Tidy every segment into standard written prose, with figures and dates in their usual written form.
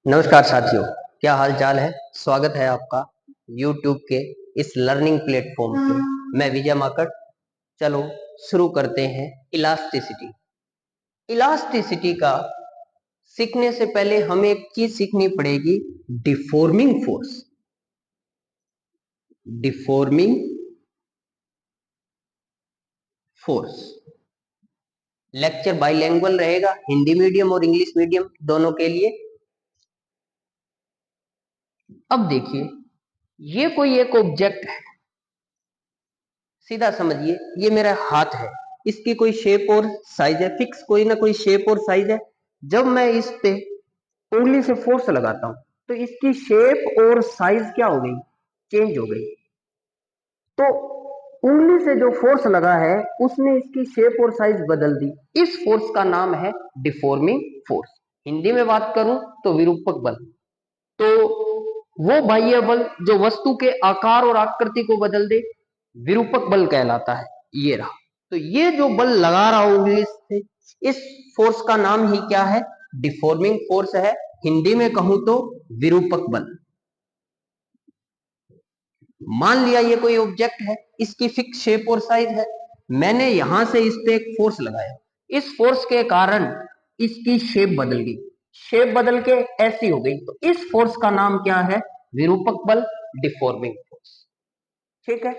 नमस्कार साथियों, क्या हाल चाल है। स्वागत है आपका YouTube के इस लर्निंग प्लेटफॉर्म पे। मैं विजय माकड़। चलो शुरू करते हैं। इलास्टिसिटी। इलास्टिसिटी का सीखने से पहले हमें एक चीज सीखनी पड़ेगी, deforming force. Deforming force lecture bilingual रहेगा, हिंदी मीडियम और इंग्लिश मीडियम दोनों के लिए। अब देखिए, ये कोई एक ऑब्जेक्ट है, सीधा समझिए ये मेरा हाथ है, इसकी कोई शेप और साइज है, फिक्स कोई ना कोई शेप और साइज है। जब मैं इस पे उंगली से फोर्स लगाता हूं तो इसकी शेप और साइज क्या हो गई, चेंज हो गई। तो उंगली से जो फोर्स लगा है उसने इसकी शेप और साइज बदल दी। इस फोर्स का नाम है डिफॉर्मिंग फोर्स। हिंदी में बात करूं तो विरूपक बल। तो वो बाह्य बल जो वस्तु के आकार और आकृति को बदल दे, विरूपक बल कहलाता है। ये रहा। तो ये जो बल लगा रहा हूं उंगली से, इस फोर्स का नाम ही क्या है, डिफॉर्मिंग फोर्स है। हिंदी में कहूं तो विरूपक बल। मान लिया ये कोई ऑब्जेक्ट है, इसकी फिक्स शेप और साइज है, मैंने यहां से इस पे एक फोर्स लगाया। इस फोर्स के कारण इसकी शेप बदल गई, शेप बदल के ऐसी हो गई। तो इस फोर्स का नाम क्या है, विरूपक बल, डिफॉर्मिंग फोर्स। ठीक है।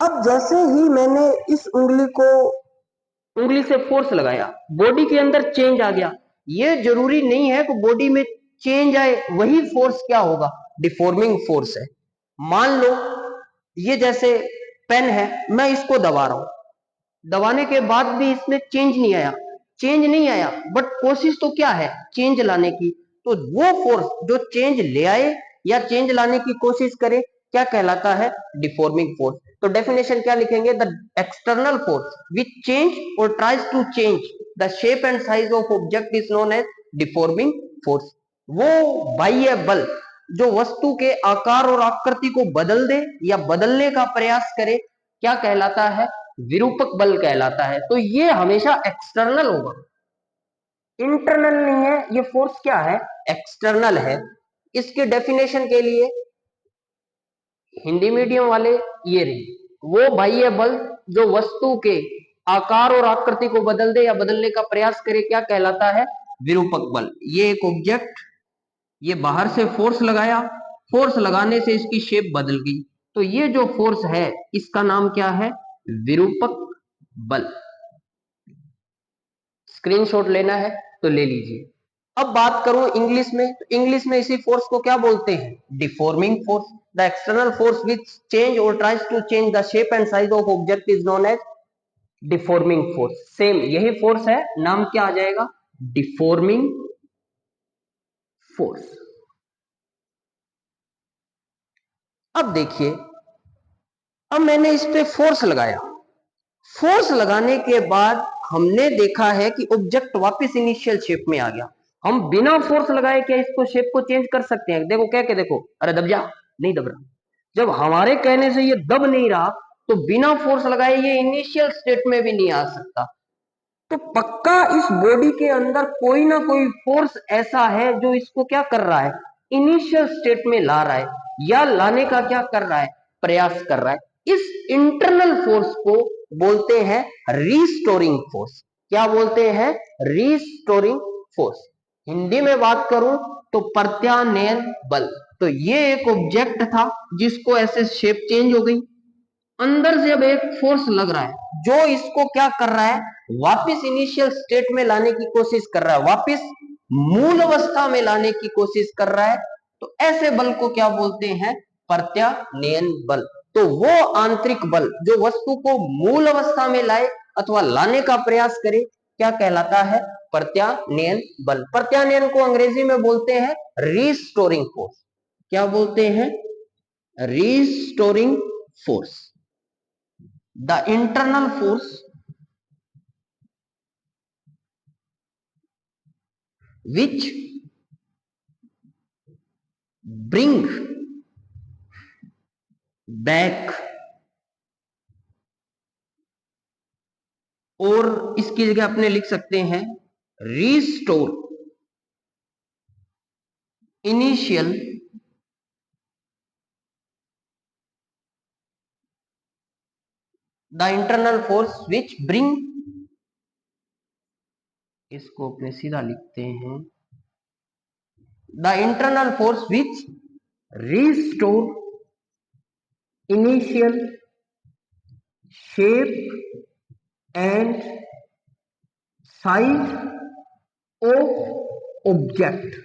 अब जैसे ही मैंने इस उंगली से फोर्स लगाया, बॉडी के अंदर चेंज आ गया। ये जरूरी नहीं है कि बॉडी में चेंज आए वही फोर्स क्या होगा, डिफॉर्मिंग फोर्स है। मान लो ये जैसे पेन है, मैं इसको दबा रहा हूं, दबाने के बाद भी इसमें चेंज नहीं आया, बट कोशिश तो क्या है, चेंज लाने की। तो वो फोर्स जो चेंज ले आए या चेंज लाने की कोशिश करे, क्या कहलाता है, डिफॉर्मिंग फोर्स। तो डेफिनेशन क्या लिखेंगे, the external force which change और tries to change the shape and size of object is known as deforming force. वो बाह्य बल जो वस्तु के आकार और आकृति को बदल दे या बदलने का प्रयास करे, क्या कहलाता है, विरूपक बल कहलाता है। तो ये हमेशा एक्सटर्नल होगा, इंटरनल नहीं है। ये फोर्स क्या है, एक्सटर्नल है। इसके डेफिनेशन के लिए हिंदी मीडियम वाले ये रही, वो बाह्य बल जो वस्तु के आकार और आकृति को बदल दे या बदलने का प्रयास करे, क्या कहलाता है, विरूपक बल। ये एक ऑब्जेक्ट, ये बाहर से फोर्स लगाया, फोर्स लगाने से इसकी शेप बदल गई, तो ये जो फोर्स है इसका नाम क्या है, विरूपक बल। स्क्रीनशॉट लेना है तो ले लीजिए। अब बात करूं इंग्लिश में, तो इंग्लिश में इसी फोर्स को क्या बोलते हैं, deforming force. The external force which change और tries to change the shape and size of object is known as deforming force. Same यही फोर्स है, नाम क्या आ जाएगा, डिफॉर्मिंग फोर्स। अब देखिए, अब मैंने इस पे फोर्स लगाया, फोर्स लगाने के बाद हमने देखा है कि ऑब्जेक्ट वापस इनिशियल शेप में आ गया। हम बिना फोर्स लगाए क्या इसको शेप को चेंज कर सकते हैं, देखो कह के देखो, अरे दब जा, नहीं दब रहा। जब हमारे कहने से ये दब नहीं रहा, तो बिना फोर्स लगाए ये इनिशियल स्टेट में भी नहीं आ सकता। तो पक्का इस बॉडी के अंदर कोई ना कोई फोर्स ऐसा है जो इसको क्या कर रहा है, इनिशियल स्टेट में ला रहा है या लाने का क्या कर रहा है, प्रयास कर रहा है। इस इंटरनल फोर्स को बोलते हैं रीस्टोरिंग फोर्स। क्या बोलते हैं, रीस्टोरिंग फोर्स। हिंदी में बात करूं तो प्रत्यानयन बल। तो ये एक ऑब्जेक्ट था जिसको ऐसे शेप चेंज हो गई, अंदर से अब एक फोर्स लग रहा है जो इसको क्या कर रहा है, वापस इनिशियल स्टेट में लाने की कोशिश कर रहा है, वापस मूल अवस्था में लाने की कोशिश कर रहा है। तो ऐसे बल को क्या बोलते हैं, प्रत्यानयन बल। तो वो आंतरिक बल जो वस्तु को मूल अवस्था में लाए अथवा लाने का प्रयास करे, क्या कहलाता है, प्रत्यानयन बल। प्रत्यानयन को अंग्रेजी में बोलते हैं रीस्टोरिंग फोर्स। क्या बोलते हैं, restoring force. The internal force which bring back, और इसकी जगह अपने लिख सकते हैं restore initial the internal force which bring, इसको अपने सीधा लिखते हैं, the internal force which restore initial shape and size of object.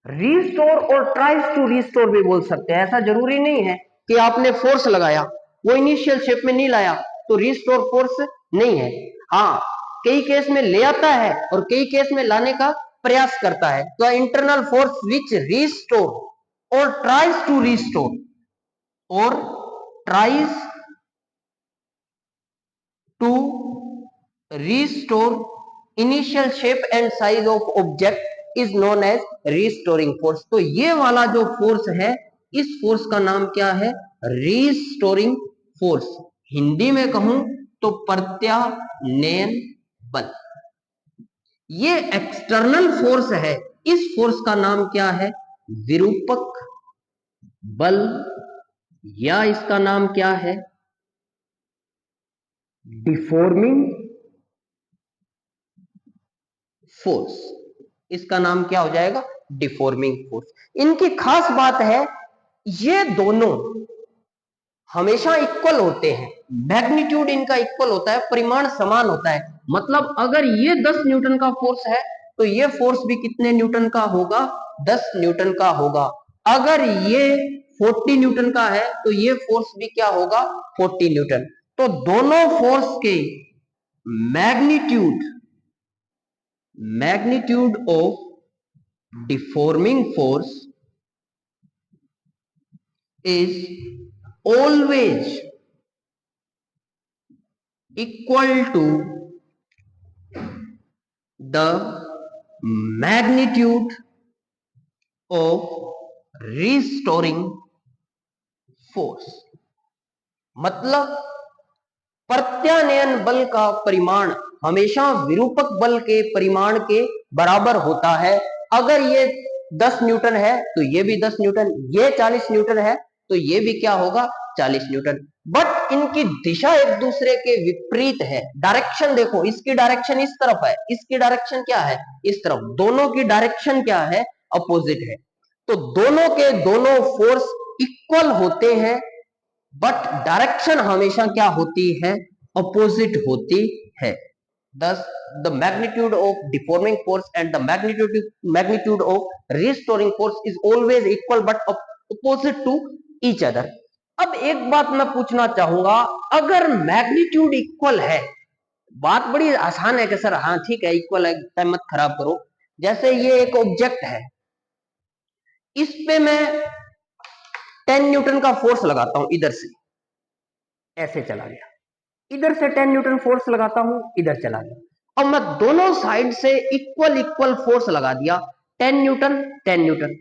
Restore or tries to restore भी बोल सकते हैं। ऐसा जरूरी नहीं है कि आपने फोर्स लगाया वो इनिशियल शेप में नहीं लाया तो रिस्टोर फोर्स नहीं है। हाँ, कई केस में ले आता है और कई केस में लाने का प्रयास करता है। तो internal force which restore or tries to restore or tries to restore initial shape and size of object is known as restoring force. तो ये वाला जो फोर्स है, इस फोर्स का नाम क्या है? Restoring force. हिंदी में कहूं तो प्रत्यानयन बल। ये एक्सटर्नल फोर्स है, इस फोर्स का नाम क्या है? विरूपक बल, या इसका नाम क्या है? Deforming force. इसका नाम क्या हो जाएगा? Deforming force. इनकी खास बात है, ये दोनों हमेशा इक्वल होते हैं, मैग्नीट्यूड इनका इक्वल होता है, परिमाण समान होता है। मतलब अगर ये 10 न्यूटन का फोर्स है तो ये फोर्स भी कितने न्यूटन का होगा? 10 न्यूटन का होगा। अगर ये 40 न्यूटन का है तो ये फोर्स भी क्या होगा? 40 न्यूटन। तो दोनों फोर्स के magnitude of deforming force is always equal to the magnitude of restoring force। मतलब प्रत्यानयन बल का परिमाण हमेशा विरूपक बल के परिमाण के बराबर होता है। अगर ये 10 न्यूटन है तो ये भी 10 न्यूटन, ये 40 न्यूटन है तो ये भी क्या होगा? 40 न्यूटन। बट इनकी दिशा एक दूसरे के विपरीत है। डायरेक्शन देखो, इसकी डायरेक्शन इस तरफ है, इसकी डायरेक्शन क्या है? इस तरफ। दोनों की डायरेक्शन क्या है? अपोजिट है। तो दोनों के दोनों फोर्स इक्वल होते हैं, बट डायरेक्शन हमेशा क्या होती है? अपोजिट होती है। Thus, the magnitude of deforming force and the magnitude of restoring force is always equal but opposite to each other। अब एक बात मैं पूछना चाहूंगा, अगर मैग्नीट्यूड इक्वल है, बात बड़ी आसान है कि सर हाँ ठीक है इक्वल है, टाइम मत खराब करो। जैसे ये एक ऑब्जेक्ट है, इस पे मैं 10 न्यूटन का फोर्स लगाता हूं, इधर से ऐसे चला गया, इधर से 10 न्यूटन फोर्स लगाता हूं, इधर चला गया। अब मैं दोनों साइड से इक्वल इक्वल फोर्स लगा दिया, 10 न्यूटन 10 न्यूटन,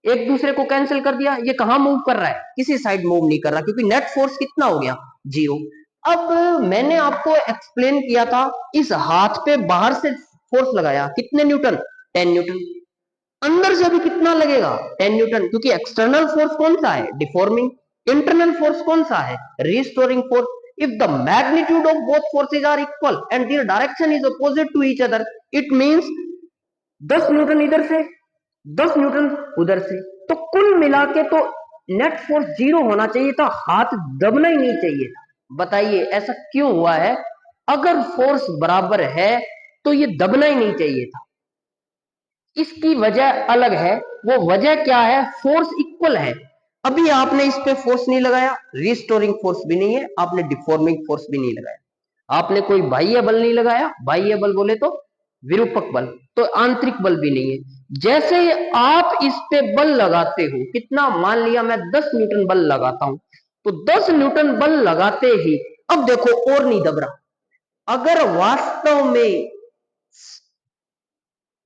एक दूसरे को कैंसिल कर दिया। ये कहां मूव कर रहा है? किसी साइड मूव नहीं कर रहा, क्योंकि नेट फोर्स कितना हो गया? 0। अब मैंने आपको एक्सप्लेन किया था, इस हाथ पे बाहर से फोर्स लगाया, कितने न्यूटन? 10 न्यूटन। अंदर से भी कितना लगेगा? 10 न्यूटन, क्योंकि एक्सटर्नल फोर्स कौन सा है? डिफॉर्मिंग। इंटरनल फोर्स कौन सा है? Restoring force. if the magnitude of both forces are equal and their direction is opposite to each other, it means 10 Newton इधर से, 10 न्यूटन उधर से, तो कुल मिला के तो नेट फोर्स 0 होना चाहिए था, हाथ दबना ही नहीं चाहिए था। बताइए ऐसा क्यों हुआ है? अगर फोर्स बराबर है तो ये दबना ही नहीं चाहिए था। इसकी वजह अलग है। वो वजह क्या है? फोर्स इक्वल है। अभी आपने इस पे फोर्स नहीं लगाया, रिस्टोरिंग फोर्स भी नहीं है, आपने डिफॉर्मिंग फोर्स भी नहीं लगाया, आपने कोई बाह्य बल नहीं लगाया, बाह्य बल बोले तो विरूपक बल, तो आंतरिक बल भी नहीं है। जैसे आप इस पे बल लगाते हो, कितना? मान लिया मैं 10 न्यूटन बल लगाता हूं, तो 10 न्यूटन बल लगाते ही अब देखो और नहीं दब रहा। अगर वास्तव में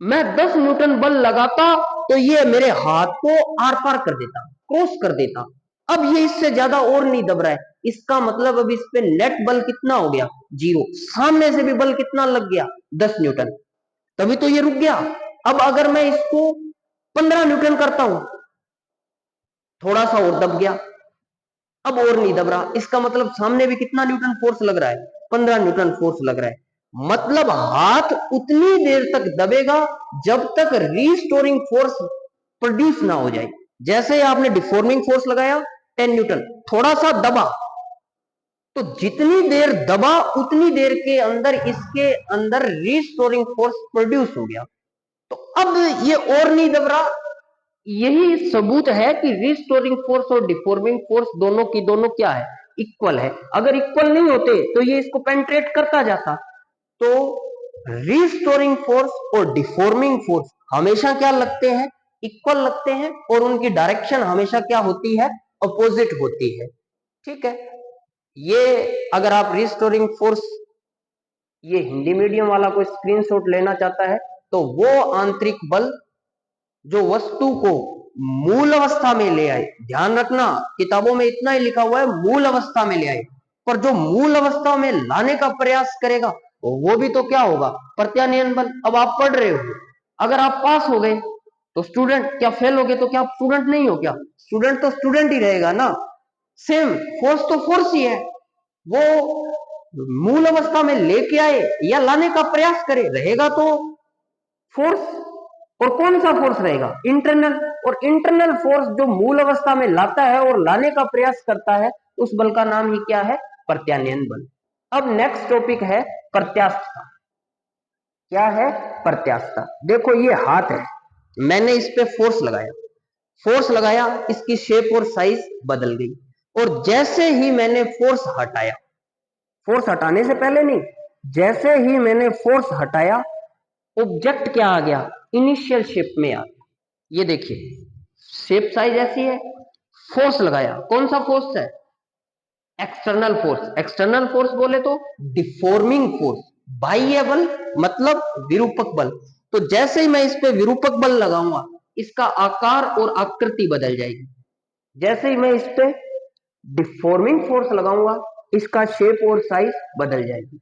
मैं 10 न्यूटन बल लगाता तो ये मेरे हाथ को आर पार कर देता, क्रॉस कर देता। अब ये इससे ज्यादा और नहीं दब रहा है, इसका मतलब अब इस पे नेट बल कितना हो गया? 0। सामने से भी बल कितना लग गया? 10 न्यूटन, तभी तो ये रुक गया। अब अगर मैं इसको 15 न्यूटन करता हूं, थोड़ा सा और दब गया, अब और नहीं दब रहा, इसका मतलब सामने भी कितना न्यूटन फोर्स लग रहा है, 15 न्यूटन फोर्स लग रहा है। मतलब हाथ उतनी देर तक दबेगा जब तक रीस्टोरिंग फोर्स प्रोड्यूस ना हो जाए। जैसे ही आपने डिफॉर्मिंग फोर्स लगाया 10 न्यूटन, थोड़ा सा दबा, तो जितनी देर दबा उतनी देर के अंदर इसके अंदर रीस्टोरिंग फोर्स प्रोड्यूस हो गया। तो अब ये और नहीं दब रहा, यही सबूत है कि रीस्टोरिंग फोर्स और डिफॉर्मिंग फोर्स दोनों की दोनों क्या है, इक्वल है। अगर इक्वल नहीं होते तो ये इसको पेंट्रेट करता जाता। तो रीस्टोरिंग फोर्स और डिफॉर्मिंग फोर्स हमेशा क्या लगते हैं, इक्वल लगते हैं, और उनकी डायरेक्शन हमेशा क्या होती है, अपोजिट होती है। ठीक है, ये अगर आप रीस्टोरिंग फोर्स, ये हिंदी मीडियम वाला कोई स्क्रीनशॉट लेना चाहता है तो वो आंतरिक बल जो वस्तु को मूल अवस्था में ले आए। ध्यान रखना, किताबों में इतना ही लिखा हुआ है मूल अवस्था में ले आए, पर जो मूल अवस्था में लाने का प्रयास करेगा वो भी तो क्या होगा, प्रत्यानयन बल। अब आप पढ़ रहे हो, अगर आप पास हो गए तो स्टूडेंट, क्या फेल हो गए तो क्या आप स्टूडेंट नहीं हो, क्या स्टूडेंट तो स्टूडेंट ही रहेगा ना। सेम फोर्स तो फोर्स ही है, वो मूल अवस्था में लेके आए या लाने का प्रयास करे, रहेगा तो फोर्स। और कौन सा फोर्स रहेगा, इंटरनल। और इंटरनल फोर्स जो मूल अवस्था में लाता है और लाने का प्रयास करता है, उस बल का नाम ही क्या है, प्रत्यानयन बल। अब नेक्स्ट टॉपिक है प्रत्यास्थता। क्या है, प्रत्यास्थता। देखो ये हाथ है, मैंने इस पे फोर्स लगाया, फोर्स लगाया, इसकी शेप और साइज बदल गई, और जैसे ही मैंने फोर्स हटाया, फोर्स हटाने से पहले नहीं, जैसे ही मैंने फोर्स हटाया, ऑब्जेक्ट क्या आ गया, इनिशियल शेप में आ गया। ये देखिए शेप साइज ऐसी है, फोर्स लगाया, कौन सा फोर्स है, एक्सटर्नल फोर्स। एक्सटर्नल फोर्स बोले तो डिफॉर्मिंग फोर्स, बाह्य बल मतलब विरूपक बल। तो जैसे ही मैं इस पे विरूपक बल लगाऊंगा, इसका आकार और आकृति बदल जाएगी। जैसे ही मैं इस पे डिफॉर्मिंग फोर्स लगाऊंगा, इसका शेप और साइज बदल जाएगी।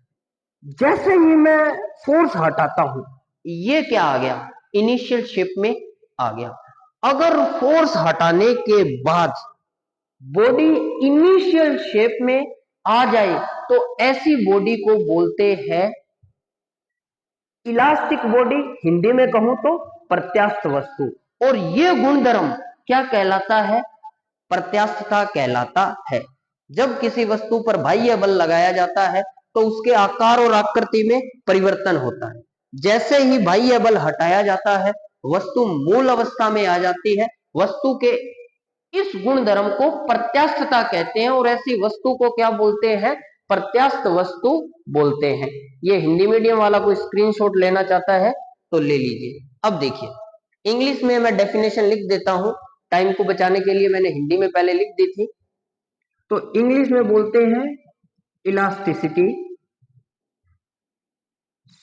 जैसे ही मैं फोर्स हटाता हूं, ये क्या आ गया, इनिशियल शेप में आ गया। अगर फोर्स हटाने के बाद बॉडी इनिशियल शेप में आ जाए तो ऐसी बॉडी को बोलते हैं इलास्टिक बॉडी, हिंदी में कहूं तो प्रत्यास्थ वस्तु। और ये गुणधर्म क्या कहलाता है, प्रत्यास्थता कहलाता है। जब किसी वस्तु पर बाह्य बल लगाया जाता है तो उसके आकार और आकृति में परिवर्तन होता है। जैसे ही बाह्य बल हटाया जाता है, वस्तु मूल अवस्था में आ जाती है। वस्तु के इस गुणधर्म को प्रत्यास्थता कहते हैं, और ऐसी वस्तु को क्या बोलते हैं, प्रत्यास्थ वस्तु बोलते हैं। ये हिंदी मीडियम वाला कोई स्क्रीनशॉट लेना चाहता है तो ले लीजिए। अब देखिए इंग्लिश में मैं डेफिनेशन लिख देता हूं, टाइम को बचाने के लिए मैंने हिंदी में पहले लिख दी थी। तो इंग्लिश में बोलते हैं elasticity,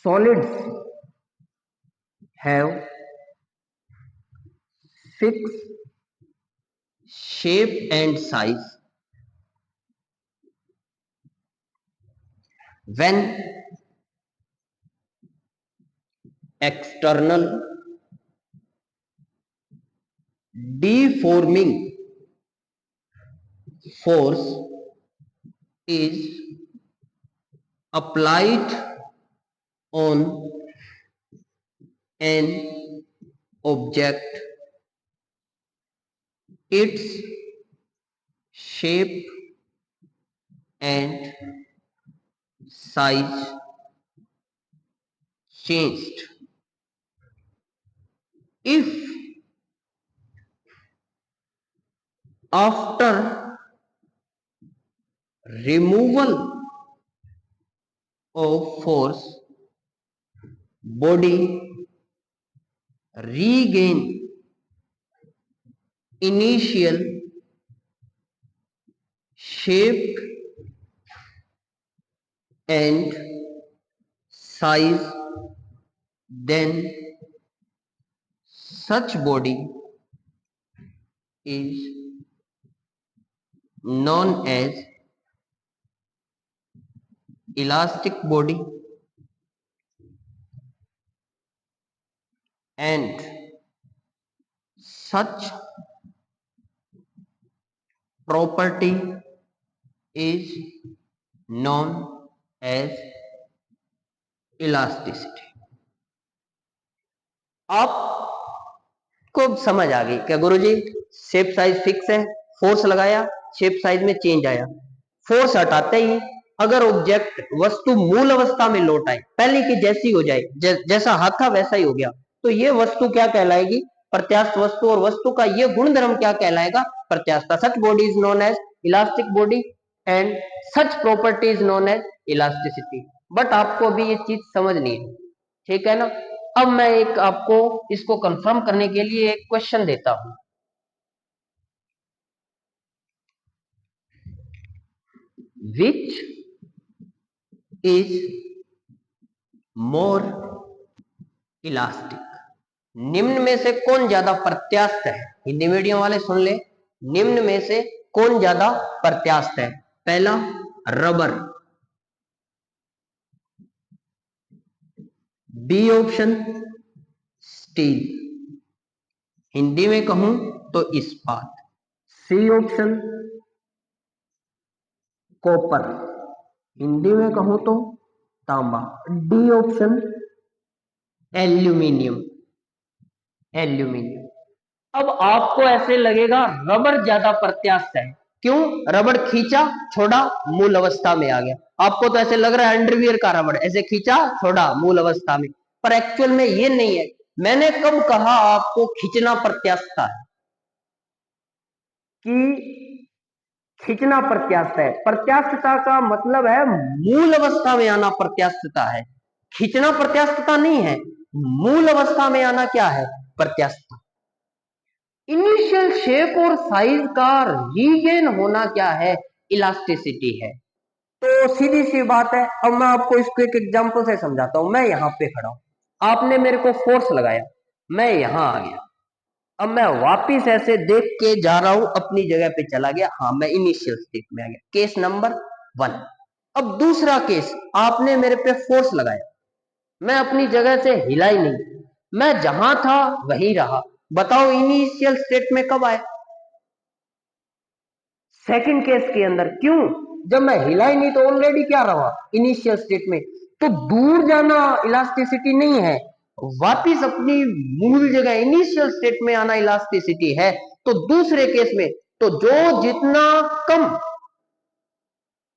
solids have fix shape and size when external deforming force is applied on an object, its shape and size changed. If after removal of force body regain initial shape and size, then such body is known as elastic body, and such property is known as elasticity। आपको समझ आ गई क्या गुरुजी? Shape size fix है, force लगाया, shape size में change आया। Force हटाते ही अगर ऑब्जेक्ट वस्तु मूल अवस्था में लौट आए, पहले की जैसी हो जाए, जैसा हाथ था वैसा ही हो गया, तो ये वस्तु क्या कहलाएगी? प्रत्यास्थ वस्तु। और वस्तु का ये गुणधर्म क्या कहलाएगा? प्रत्यास्थता। Such body is known as elastic body and such property is known as elasticity. But आपको अभी ये चीज समझनी है, ठीक है ना? अब मैं एक आपको इसको कंफर्म करने के लिए एक क्वेश्चन देता हूं। Which is more elastic? निम्न में से कौन ज्यादा प्रत्यास्थ है? हिंदी मीडियम वाले सुन ले, निम्न में से कौन ज्यादा प्रत्यास्थ है? पहला rubber, B option steel, Hindi में कहूं तो इस्पात, सी ऑप्शन कॉपर, हिंदी में कहूं तो तांबा, डी ऑप्शन एल्यूमिनियम। एल्यूमिनियम। अब आपको ऐसे लगेगा रबर ज्यादा प्रत्यास्थ है। क्यों? रबर खींचा छोड़ा मूल अवस्था में आ गया। आपको तो ऐसे लग रहा है अंडरवियर का रबर, ऐसे खींचा छोड़ा मूल अवस्था में, पर एक्चुअल में ये नहीं है। मैंने कब कहा आपको खींचना प्रत्यास्थता है? कि खींचना प्रत्यास्थ है। प्रत्यास्थता का मतलब है मूल अवस्था में आना प्रत्यास्थता है, खींचना प्रत्यास्थता नहीं है। मूल अवस्था में आना क्या है? प्रत्यास्थता। इनिशियल शेप और साइज का रीगेन होना क्या है? इलास्टिसिटी है। तो सीधी सी बात है। अब मैं आपको इसको एक एग्जांपल से समझाता हूं। मैं यहां पे खड़ा हूं, आपने मेरे को फोर्स लगाया, मैं यहां आ गया। अब मैं वापिस ऐसे देख के जा रहा हूं, अपनी जगह पे चला गया। हाँ, मैं इनिशियल स्टेट में आ गया। Case number 1। अब दूसरा केस, आपने मेरे पे फोर्स लगाया, मैं अपनी जगह से हिला ही नहीं, मैं जहां था वहीं रहा। बताओ इनिशियल स्टेट में कब आए? सेकंड केस के अंदर। क्यों? जब मैं हिला ही नहीं तो ऑलरेडी क्या रहा? इनिशियल स्टेट में। तो दूर जाना इलास्टिसिटी नहीं है, वापिस अपनी मूल जगह इनिशियल स्टेट में आना इलास्टिसिटी है। तो दूसरे केस में तो जो जितना कम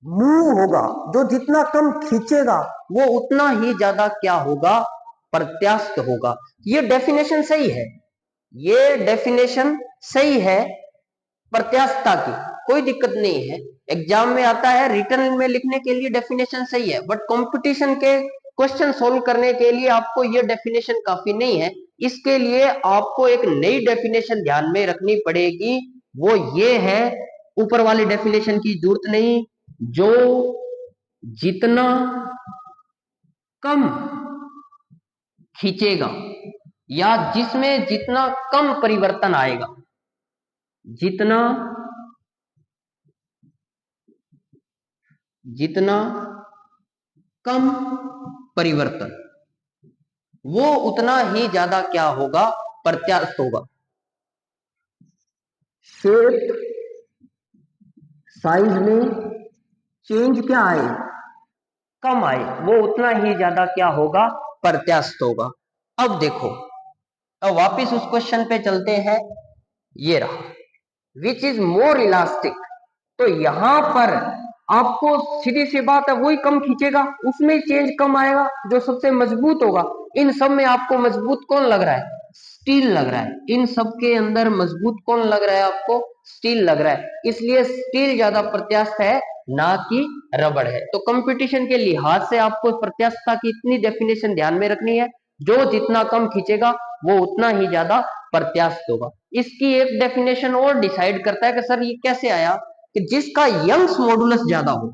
मूव होगा, जो जितना कम खींचेगा, वो उतना ही ज्यादा क्या होगा? प्रत्यास्थ होगा। ये डेफिनेशन सही है, ये डेफिनेशन सही है प्रत्यास्थता की, कोई दिक्कत नहीं है। एग्जाम में आता है, रिटर्न में लिखने के लिए डेफिनेशन सही है, बट कंपटीशन के क्वेश्चन सोल्व करने के लिए आपको ये डेफिनेशन काफी नहीं है। इसके लिए आपको एक नई डेफिनेशन ध्यान में रखनी पड़ेगी। वो ये है, ऊपर वाली डेफिनेशन की जरूरत नहीं। जो जितना कम खींचेगा या जिसमें जितना कम परिवर्तन आएगा, जितना कम परिवर्तन, वो उतना ही ज्यादा क्या होगा? प्रत्यास्थ होगा। शेप साइज में चेंज क्या आए? कम आए, वो उतना ही ज्यादा क्या होगा? प्रत्यास्थ होगा। अब देखो, अब वापिस उस क्वेश्चन पे चलते हैं। ये रहा, विच इज मोर इलास्टिक। तो यहां पर आपको सीधी सी बात है, वही कम खींचेगा, उसमें चेंज कम आएगा, जो सबसे मजबूत होगा। इन सब में आपको मजबूत कौन लग रहा है? स्टील लग रहा है। इन सब के अंदर मजबूत कौन लग रहा है आपको? स्टील लग रहा है। इसलिए स्टील ज्यादा प्रत्यास्थ है, ना कि रबड़ है। तो कंपटीशन के लिहाज से आपको प्रत्यास्थता की इतनी डेफिनेशन ध्यान में रखनी है, जो जितना कम खींचेगा वो उतना ही ज्यादा प्रत्यास्थ होगा। इसकी एक डेफिनेशन और डिसाइड करता है कि सर ये कैसे आया, कि जिसका यंग्स मॉडुलस ज्यादा हो,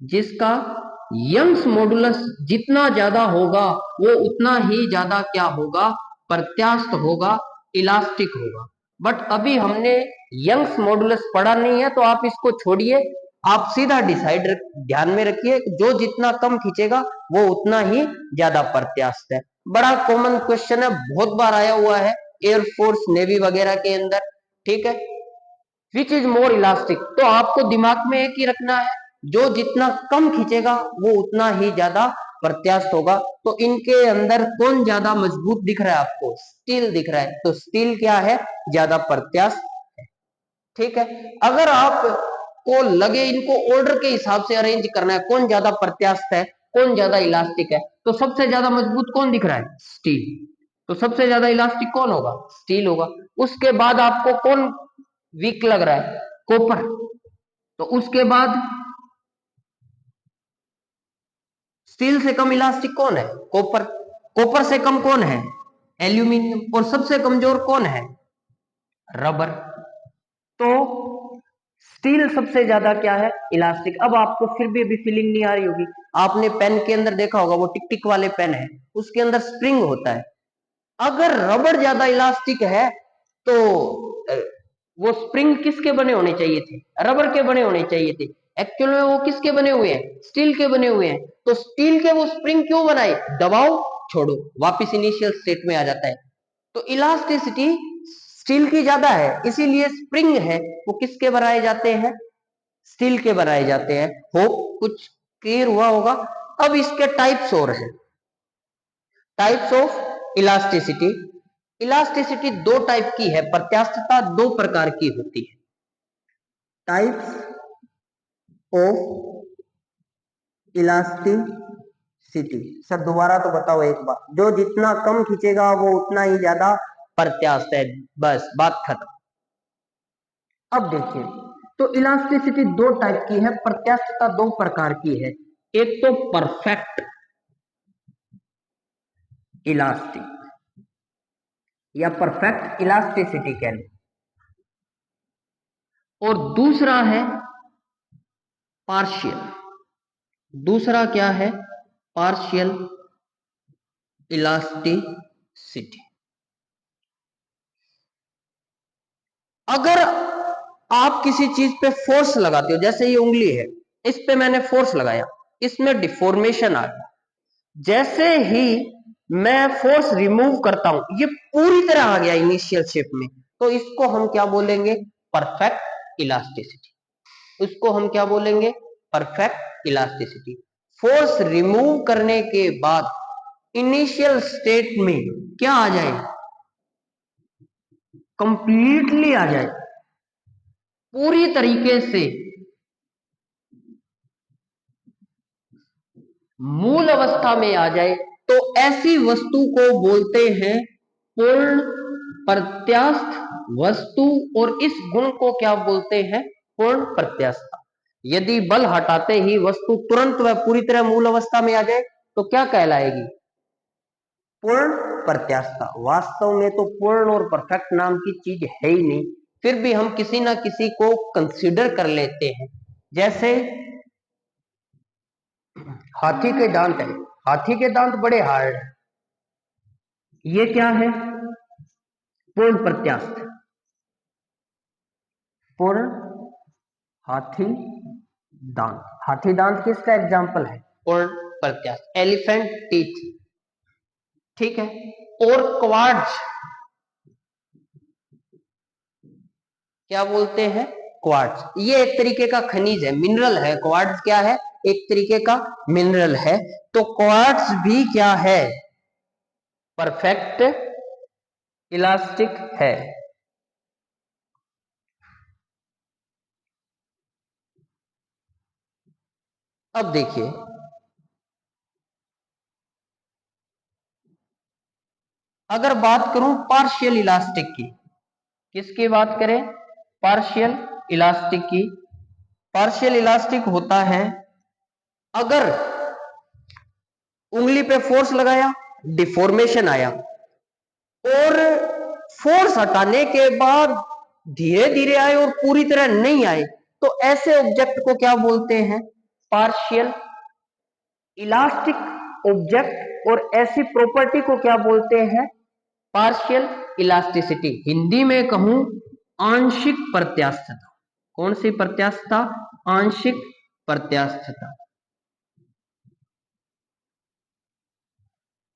जिसका यंग्स मॉडुलस जितना ज्यादा होगा, वो उतना ही ज्यादा क्या होगा? प्रत्यास्थ होगा, इलास्टिक होगा। बट अभी हमने यंग्स मॉडुलस पढ़ा नहीं है, तो आप इसको छोड़िए। आप सीधा डिसाइड ध्यान में रखिए, जो जितना कम खींचेगा वो उतना ही ज्यादा प्रत्यास्थ है। बड़ा कॉमन क्वेश्चन है, बहुत बार आया हुआ है। एयरफोर्स नेवी वगैरह के अंदर, ठीक है। विच इज मोर इलास्टिक, तो आपको दिमाग में एक ही रखना है, जो जितना कम खींचेगा वो उतना ही ज्यादा प्रत्यास्थ होगा। तो इनके अंदर कौन ज्यादा मजबूत दिख रहा है आपको? स्टील दिख रहा है, तो स्टील क्या है? ज्यादा प्रत्यास्थ है, ठीक है। अगर आप को लगे इनको ऑर्डर के हिसाब से अरेंज करना है, कौन ज्यादा प्रत्यास्थ है, कौन ज्यादा इलास्टिक है, तो सबसे ज्यादा मजबूत कौन दिख रहा है? स्टील। तो सबसे ज्यादा इलास्टिक कौन होगा? स्टील होगा। उसके बाद आपको कौन वीक लग रहा है? कॉपर। तो उसके बाद स्टील से कम इलास्टिक कौन है? कॉपर। कॉपर से कम कौन है? एल्यूमिनियम। और सबसे कमजोर कौन है? रबर। तो स्टील सबसे ज्यादा क्या है? इलास्टिक। अब आपको फिर भी अभी फीलिंग नहीं आ रही होगी, आपने पेन के अंदर देखा होगा, वो टिक टिक वाले पेन है, उसके अंदर स्प्रिंग होता है। अगर रबर ज्यादा इलास्टिक है तो वो स्प्रिंग किसके बने होने चाहिए थे? रबर के बने होने चाहिए थे। एक्चुअल में वो किसके बने हुए हैं? स्टील के बने हुए हैं। तो स्टील के वो स्प्रिंग क्यों बनाए? दबाओ, छोड़ो, वापिस इनिशियल स्टेट में आ जाता है। तो इलास्टिसिटी स्टील की ज्यादा है, इसीलिए स्प्रिंग है वो किसके बनाए जाते हैं? स्टील के बनाए जाते हैं। होप कुछ क्लियर हुआ होगा। अब इसके टाइप्स और हैं। Types of elasticity. इलास्टिसिटी दो टाइप की है, प्रत्यास्थता दो प्रकार की होती है। टाइप्स ऑफ इलास्टिसिटी, सर दोबारा तो बताओ एक बार। जो जितना कम खींचेगा वो उतना ही ज्यादा प्रत्यास्थ है, बस बात खत्म। अब देखिए, तो इलास्टिसिटी दो टाइप की है, प्रत्यास्थता दो प्रकार की है। एक तो परफेक्ट इलास्टिक या परफेक्ट इलास्टिसिटी कह लो, और दूसरा है पार्शियल। दूसरा क्या है? Partial elasticity. अगर आप किसी चीज पे फोर्स लगाते हो, जैसे ये उंगली है, इस पे मैंने फोर्स लगाया, इसमें डिफॉर्मेशन आ गया। जैसे ही मैं फोर्स रिमूव करता हूं, ये पूरी तरह आ गया इनिशियल शेप में, तो इसको हम क्या बोलेंगे? Perfect elasticity. उसको हम क्या बोलेंगे? Perfect elasticity. फोर्स रिमूव करने के बाद इनिशियल स्टेट में क्या आ जाए? कंप्लीटली आ जाए, पूरी तरीके से मूल अवस्था में आ जाए, तो ऐसी वस्तु को बोलते हैं पूर्ण प्रत्यास्थ वस्तु। और इस गुण को क्या बोलते हैं? पूर्ण प्रत्यास्थता। यदि बल हटाते ही वस्तु तुरंत व पूरी तरह मूल अवस्था में आ जाए तो क्या कहलाएगी? पूर्ण प्रत्यास्थता। वास्तव में तो पूर्ण और परफेक्ट नाम की चीज है ही नहीं, फिर भी हम किसी ना किसी को कंसीडर कर लेते हैं। जैसे हाथी के दांत है, हाथी के दांत बड़े हार्ड है, ये क्या है? पूर्ण प्रत्यास्थ। पूर्ण हाथी दांत। हाथी दांत किसका एग्जाम्पल है? पूर्ण प्रत्यास्थ। एलिफेंट टीथ, ठीक है। और क्वार्ट्ज क्या बोलते हैं? क्वार्ट्ज। ये एक तरीके का खनिज है, मिनरल है। क्वार्ट्ज क्या है? एक तरीके का मिनरल है। तो क्वार्ट्ज भी क्या है? परफेक्ट इलास्टिक है। अब देखिए, अगर बात करूं पार्शियल इलास्टिक की, किसकी बात करें? पार्शियल इलास्टिक की। पार्शियल इलास्टिक होता है, अगर उंगली पे फोर्स लगाया, डिफॉर्मेशन आया, और फोर्स हटाने के बाद धीरे धीरे आए और पूरी तरह नहीं आए, तो ऐसे ऑब्जेक्ट को क्या बोलते हैं? Partial elastic object. और ऐसी प्रॉपर्टी को क्या बोलते हैं? Partial elasticity. हिंदी में कहूं, आंशिक प्रत्यास्थता। कौन सी प्रत्यास्थता? आंशिक प्रत्यास्थता।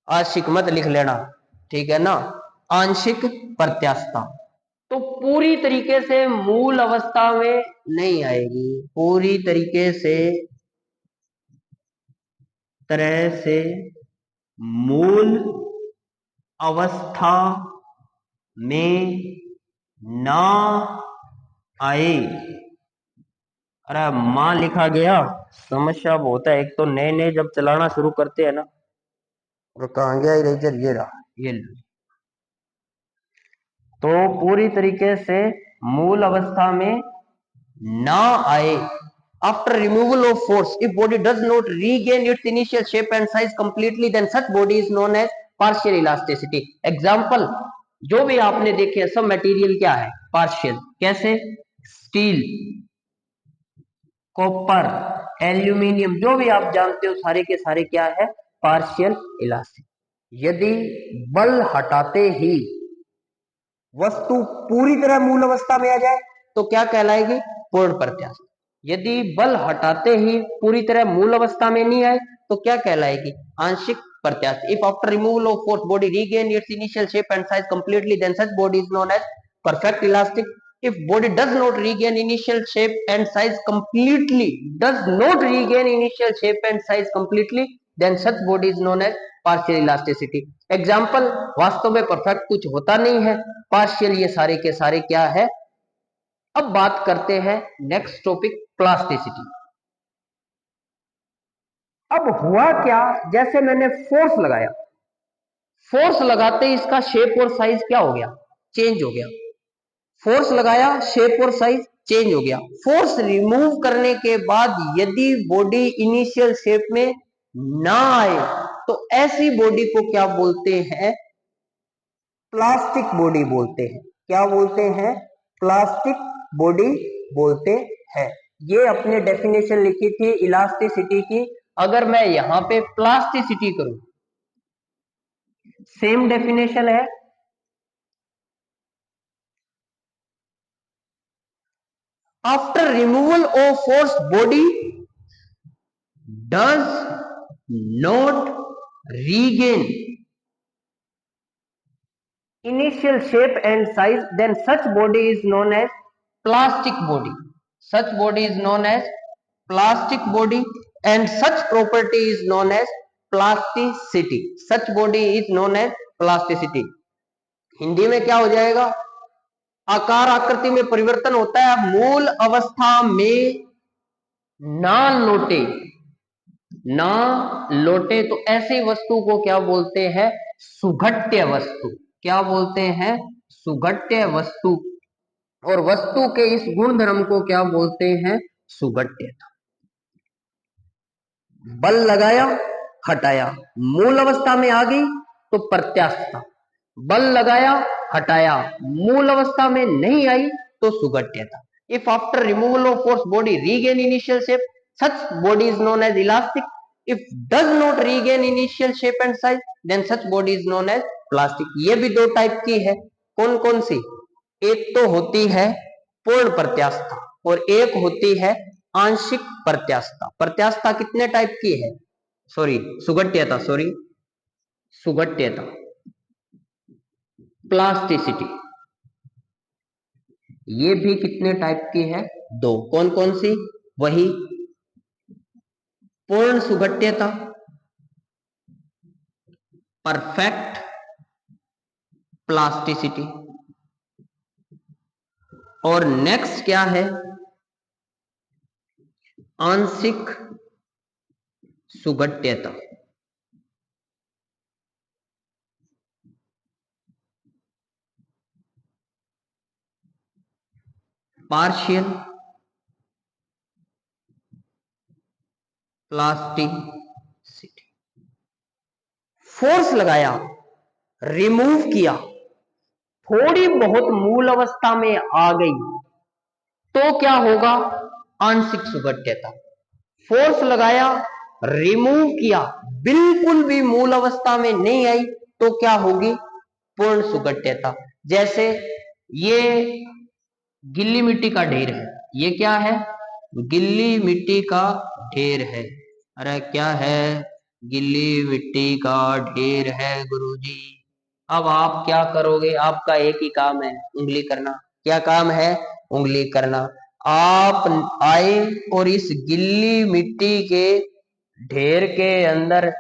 आंशिक मत लिख लेना, ठीक है ना? आंशिक प्रत्यास्थता। तो पूरी तरीके से मूल अवस्था में नहीं आएगी, पूरी तरीके से मूल अवस्था में ना आए। अरे मां लिखा गया, समस्या बहुत है। एक तो नए नए जब चलाना शुरू करते हैं ना, और कहाँ गया इरेजर, ये रहा, ये लो। तो पूरी तरीके से मूल अवस्था में ना आए। After removal of force, if body does not regain its initial shape and size completely, then such body is known as partial elasticity. Example, जो भी आपने देखे सब मटेरियल क्या है, पार्शियल। कैसे? स्टील, कॉपर, एल्यूमिनियम, जो भी आप जानते हो सारे के सारे क्या है, पार्शियल इलास्टिक। यदि बल हटाते ही वस्तु पूरी तरह मूल अवस्था में आ जाए तो क्या कहलाएगी? पूर्ण प्रत्यास्थ। यदि बल हटाते ही पूरी तरह मूल अवस्था में नहीं आए तो क्या कहलाएगी? आंशिक प्रत्यास्थ। If after removal of force body regain its initial shape and size completely, then such body is known as perfect elastic. If body does not regain initial shape and size completely, then such body is known as partial elasticity. Example, वास्तव में perfect कुछ होता नहीं है, partial ये सारे के सारे क्या है। अब बात करते हैं नेक्स्ट टॉपिक, प्लास्टिसिटी। अब हुआ क्या, जैसे मैंने फोर्स लगाया, फोर्स लगाते ही इसका शेप और साइज क्या हो गया? चेंज हो गया। फोर्स लगाया, शेप और साइज चेंज हो गया। फोर्स रिमूव करने के बाद यदि बॉडी इनिशियल शेप में ना आए तो ऐसी बॉडी को क्या बोलते हैं? प्लास्टिक बॉडी बोलते हैं। क्या बोलते हैं? प्लास्टिक बॉडी बोलते हैं। ये अपने डेफिनेशन लिखी थी इलास्टिसिटी की। अगर मैं यहां पे प्लास्टिसिटी करूं, सेम डेफिनेशन है। After removal of force, body does not regain initial shape and size, then such body is known as plastic body. Such body is known as plastic body and such property is known as plasticity. Such body is known as plasticity. Hindi में क्या हो जाएगा? आकार आकृति में परिवर्तन होता है, मूल अवस्था में ना लौटे, ना लौटे तो ऐसी वस्तु को क्या बोलते हैं? सुघट्य वस्तु। क्या बोलते हैं? सुघट्य वस्तु। और वस्तु के इस गुण धर्म को क्या बोलते हैं? सुघट्यता। बल लगाया, हटाया, मूल अवस्था में आ गई तो प्रत्यास्थता। बल लगाया, हटाया, मूल अवस्था में नहीं आई तो सुघट्यता। If after removal of force body regain initial shape, such body is known as elastic. If does not regain initial shape and size, then such body is known as plastic. ये भी दो टाइप की है। कौन कौन सी? एक तो होती है पूर्ण प्रत्यास्थता और एक होती है आंशिक प्रत्यास्थता। प्रत्यास्थता कितने टाइप की है? सुघट्यता, सुघट्यता, प्लास्टिसिटी, ये भी कितने टाइप की है? दो। कौन कौन सी? वही पूर्ण सुघट्यता, परफेक्ट प्लास्टिसिटी, और नेक्स्ट क्या है? आंशिक सुघट्यता। Partial plasticity. फोर्स लगाया, रिमूव किया, थोड़ी बहुत मूल अवस्था में आ गई तो क्या होगा? आंशिक सुघट्यता। फोर्स लगाया, रिमूव किया, बिल्कुल भी मूल अवस्था में नहीं आई तो क्या होगी? पूर्ण सुघट्यता। जैसे ये गिल्ली मिट्टी का ढेर है, ये क्या है? गिल्ली मिट्टी का ढेर है। अरे क्या है? गिल्ली मिट्टी का ढेर है गुरुजी। अब आप क्या करोगे, आपका एक ही काम है, उंगली करना। क्या काम है? उंगली करना। आप आए और इस गिल्ली मिट्टी के ढेर के अंदर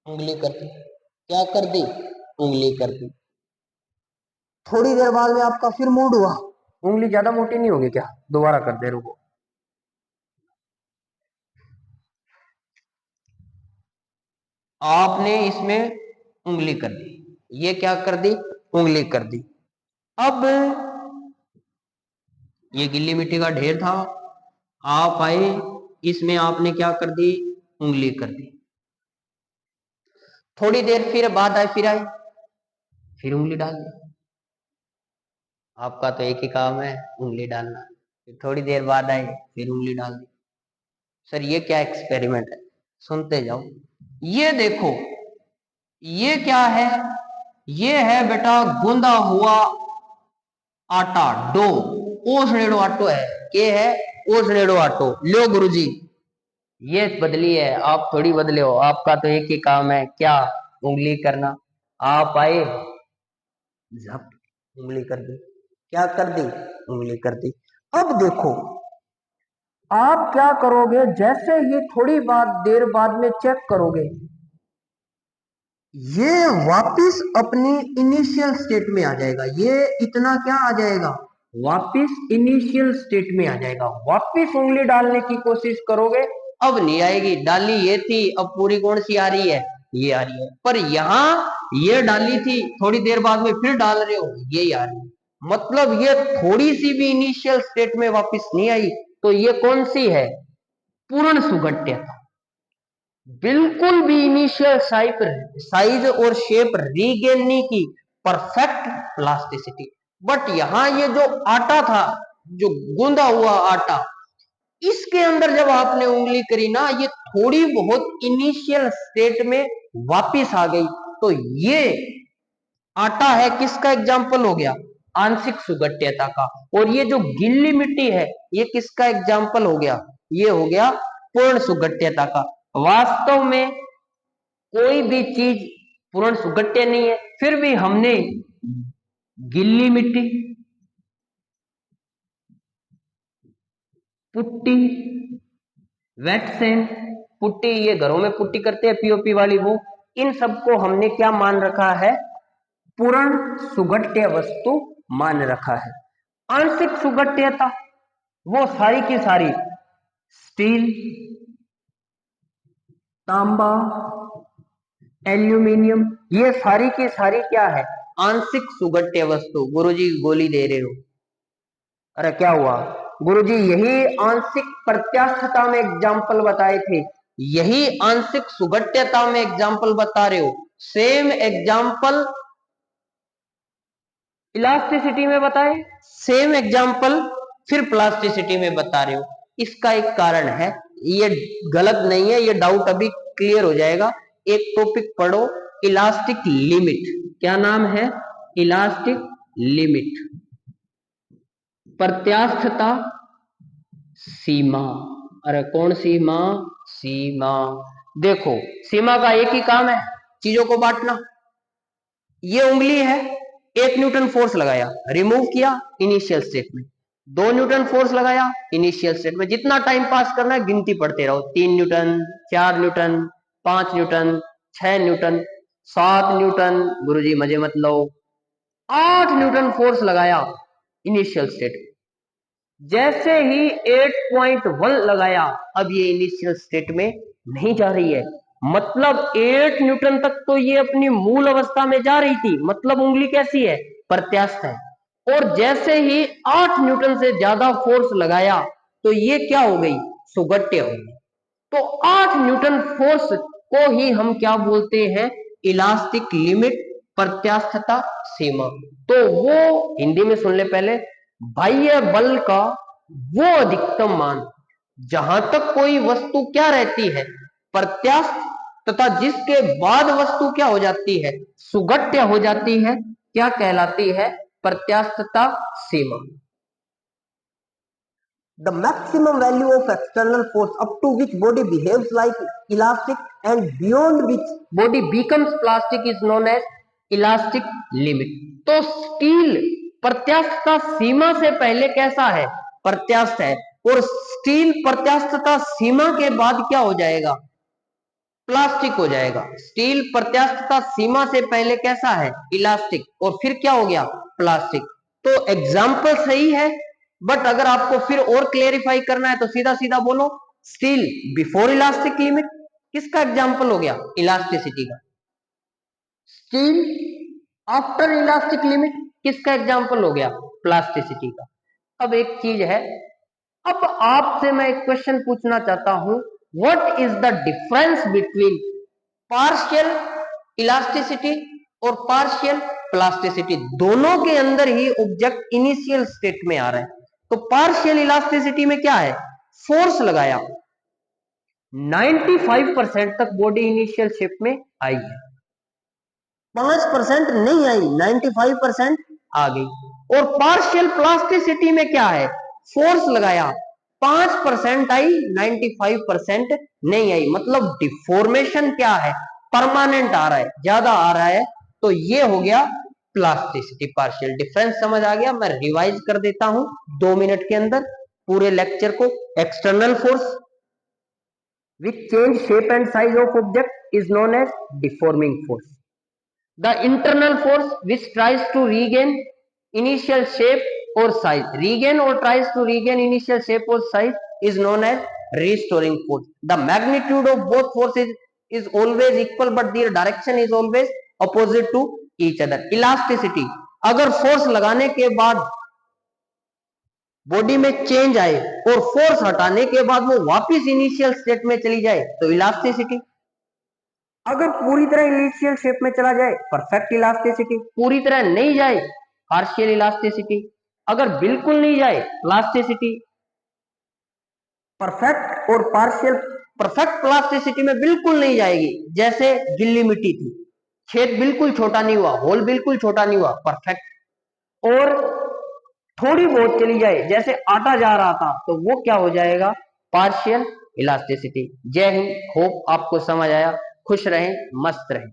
उंगली कर दी। क्या कर दी? उंगली कर दी। थोड़ी देर बाद में आपका फिर मूड हुआ, उंगली ज्यादा मोटी नहीं होगी क्या? दोबारा कर दे, रुको। आपने इसमें उंगली कर दी, ये क्या कर दी? उंगली कर दी। अब ये गिल्ली मिट्टी का ढेर था, आप आए, इसमें आपने क्या कर दी? उंगली कर दी। थोड़ी देर फिर बाद आए, फिर उंगली डाल दी। आपका तो एक ही काम है, उंगली डालना। फिर थोड़ी देर बाद आए, फिर उंगली डाल दी। सर ये क्या एक्सपेरिमेंट है? सुनते जाओ। ये देखो, ये क्या है? ये है बेटा गूंदा हुआ आटा, डो। ओसड़ेड़ो आटो है, के है? ओसड़ेड़ो आटो। लो गुरुजी, ये बदली है, आप थोड़ी बदले हो। आपका तो एक ही काम है, क्या? उंगली करना। आप आए, झप, उंगली कर दी। क्या कर दी? उंगली कर दी। अब देखो, आप क्या करोगे? जैसे ही थोड़ी देर बाद में चेक करोगे, ये वापिस अपनी इनिशियल स्टेट में आ जाएगा। ये इतना क्या आ जाएगा? वापिस इनिशियल स्टेट में आ जाएगा। वापिस उंगली डालने की कोशिश करोगे, अब नहीं आएगी। डाली ये थी, अब पूरी कौन सी आ रही है? ये आ रही है। पर यहां ये डाली थी, थोड़ी देर बाद में फिर डाल रहे हो, ये आ रही है। मतलब ये थोड़ी सी भी इनिशियल स्टेट में वापिस नहीं आई। तो ये कौन सी है? पूर्ण सुगठ्यता। बिल्कुल भी इनिशियल साइज और शेप रीगेन नहीं की, परफेक्ट प्लास्टिसिटी। बट यहां ये जो आटा था, जो गूंदा हुआ आटा, इसके अंदर जब आपने उंगली करी ना, ये थोड़ी बहुत इनिशियल स्टेट में वापिस आ गई। तो ये आटा है, किसका एग्जाम्पल हो गया? आंशिक सुगठ्यता का। और ये जो गिल्ली मिट्टी है, ये किसका एग्जाम्पल हो गया? ये हो गया पूर्ण सुगठ्यता का। वास्तव में कोई भी चीज पूर्ण सुगठ्य नहीं है, फिर भी हमने गिल्ली मिट्टी, पुट्टी, वेट सैंड, पुट्टी, ये घरों में पुट्टी करते हैं पीओपी वाली, वो, इन सबको हमने क्या मान रखा है? पूर्ण सुगठ्य वस्तु मान रखा है। आंशिक सुगठ्यता, वो सारी की सारी स्टील, तांबा, एल्यूमिनियम, ये सारी की सारी क्या है? आंशिक सुगठ्य वस्तु। गुरुजी गोली दे रहे हो? अरे क्या हुआ गुरुजी? यही आंशिक प्रत्यास्थता में एग्जाम्पल बताए थे, यही आंशिक सुगठ्यता में एग्जाम्पल बता रहे हो। सेम एग्जाम्पल इलास्टिसिटी में बताए, सेम एग्जाम्पल फिर प्लास्टिसिटी में बता रहे हो। इसका एक कारण है, ये गलत नहीं है, ये डाउट अभी क्लियर हो जाएगा। एक टॉपिक पढ़ो, इलास्टिक लिमिट। क्या नाम है? Elastic limit. प्रत्यास्थता सीमा। अरे कौन सीमा? सीमा। देखो, सीमा का एक ही काम है, चीजों को बांटना। ये उंगली है, 1 न्यूटन फोर्स लगाया, रिमूव किया इनिशियल स्टेट में। 2 न्यूटन फोर्स लगाया इनिशियल स्टेट में। जितना टाइम पास करना है गिनती पढ़ते रहो। 3 newton, 4 newton, 5 newton, 6 newton, 7 newton, गुरुजी मजे मत लो, 8 न्यूटन फोर्स लगाया इनिशियल स्टेट में। जैसे ही 8.1 लगाया, अब ये इनिशियल स्टेट में नहीं जा रही है। मतलब 8 न्यूटन तक तो ये अपनी मूल अवस्था में जा रही थी, मतलब उंगली कैसी है? प्रत्यास्थ है। और जैसे ही 8 न्यूटन से ज्यादा फोर्स लगाया, तो ये क्या हो गई? सुगठ्य हो गई। तो 8 न्यूटन फोर्स को ही हम क्या बोलते हैं? इलास्टिक लिमिट, प्रत्यास्थता सीमा। तो वो हिंदी में सुन ले पहले, बाह्य बल का वो अधिकतम मान जहां तक कोई वस्तु क्या रहती है? प्रत्यास्थ, तथा जिसके बाद वस्तु क्या हो जाती है? सुगठ्य हो जाती है, क्या कहलाती है? प्रत्यास्थता सीमा। The maximum value of external force up to which body behaves like elastic and beyond which body becomes plastic is known as elastic limit. तो स्टील प्रत्यास्थता सीमा से पहले कैसा है? प्रत्यास्थ है, और स्टील प्रत्यास्थता सीमा के बाद क्या हो जाएगा? प्लास्टिक हो जाएगा। स्टील प्रत्यास्थता सीमा से पहले कैसा है? इलास्टिक, और फिर क्या हो गया? प्लास्टिक। तो एग्जाम्पल सही है, बट अगर आपको फिर और क्लेरिफाई करना है तो सीधा सीधा बोलो, स्टील बिफोर इलास्टिक लिमिट किसका एग्जाम्पल हो गया? इलास्टिसिटी का। स्टील आफ्टर इलास्टिक लिमिट किसका एग्जाम्पल हो गया? प्लास्टिसिटी का। अब एक चीज है, अब आपसे मैं एक क्वेश्चन पूछना चाहता हूं, what is the difference between partial elasticity और पार्शियल प्लास्टिसिटी? दोनों के अंदर ही ऑब्जेक्ट इनिशियल स्टेट में आ रहा है। तो पार्शियल इलास्टिसिटी में क्या है? फोर्स लगाया, 95% तक बॉडी इनिशियल शेप में आई है, 5% नहीं आई, 95% आ गई। और पार्शियल प्लास्टिसिटी में क्या है? फोर्स लगाया, 5% आई, 95% नहीं आई। मतलब डिफॉर्मेशन क्या है? परमानेंट आ रहा है, ज्यादा आ रहा है। तो ये हो गया प्लास्टिसिटी पार्शियल। डिफरेंस समझ आ गया? मैं रिवाइज कर देता हूं 2 मिनट के अंदर पूरे लेक्चर को। External force which change shape and size of object is known as deforming force. The internal force which tries to regain initial shape or size, regain or tries to regain initial shape or size is known as restoring force. The magnitude of both forces is always equal but their direction is always opposite to each other. Elasticity, अगर force लगाने के बाद body में change आए और force हटाने के बाद वो वापस इनिशियल स्टेट में चली जाए तो इलास्टिसिटी। अगर पूरी तरह इनिशियल शेप में चला जाए परफेक्ट इलास्टिसिटी, पूरी तरह नहीं जाए पार्शियल इलास्टिसिटी, अगर बिल्कुल नहीं जाए प्लास्टिसिटी। परफेक्ट और पार्शियल, परफेक्ट प्लास्टिसिटी में बिल्कुल नहीं जाएगी, जैसे गिल्ली मिट्टी थी, छेद बिल्कुल छोटा नहीं हुआ, होल बिल्कुल छोटा नहीं हुआ, परफेक्ट। और थोड़ी बहुत चली जाए, जैसे आटा जा रहा था, तो वो क्या हो जाएगा? Partial elasticity. जय हिंद, होप आपको समझ आया। खुश रहें, मस्त रहें।